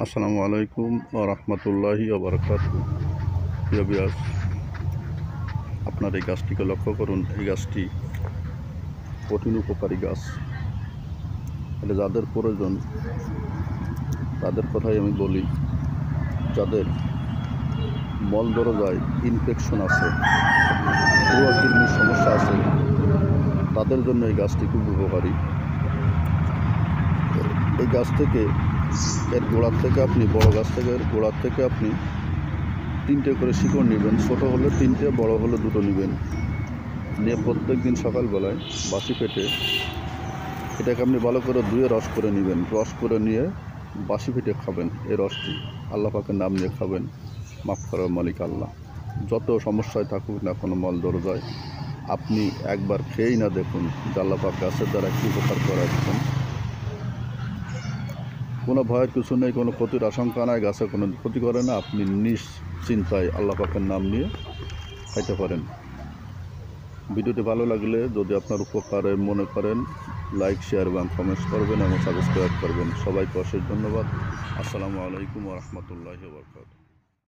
আসসালামু আলাইকুম ওয়া রাহমাতুল্লাহি ওয়া বারাকাতুহু। প্রিয় ভিউয়ার্স, আপনার এই গাছটিকে লক্ষ্য করুন। এই গাছটি কঠিন উপকারী গাছ। এটা যাদের প্রয়োজন তাদের কথাই আমি বলি। যাদের মলদরজায় ইনফেকশন আছে, পুরো কিডনির সমস্যা আছে, তাদের জন্য এই গাছটি খুব উপকারী। এই গাছ থেকে এর গোড়ার থেকে আপনি বড় গাছ থেকে এর গোড়ার থেকে আপনি 3টে করে শিকড় নেবেন। ছোটো হলে 3টে, বড় হলে 2টো নেবেন। নিয়ে প্রত্যেক দিন সকালবেলায় বাসি পেটে এটাকে আপনি ভালো করে ধুয়ে রস করে নেবেন। রস করে নিয়ে বাসি পেটে খাবেন। এই রসটি আল্লাহ পাকের নাম নিয়ে খাবেন। মাফ করার মালিক আল্লাহ। যত সমস্যায় থাকুক না কোনো মলদরজায়, আপনি একবার খেয়েই না দেখুন যে আল্লাহ পাক গাছের দ্বারা কী উপকার করাচ্ছেন। কোনো ভয়ের কিছু নেই, কোনো ক্ষতির আশঙ্কা নাই, গাছে কোনো ক্ষতি করে না। আপনি নিশ্চিন্তায় আল্লাহ পাকের নাম নিয়ে খাইতে পারেন। ভিডিওটি ভালো লাগলে যদি আপনার উপকারে মনে করেন, লাইক, শেয়ার এবং কমেন্টস করবেন এবং সাবস্ক্রাইব করবেন। সবাইকে অশেষ ধন্যবাদ। আসসালামু আলাইকুম ওয়া রাহমাতুল্লাহি ওয়া বারাকাতুহু।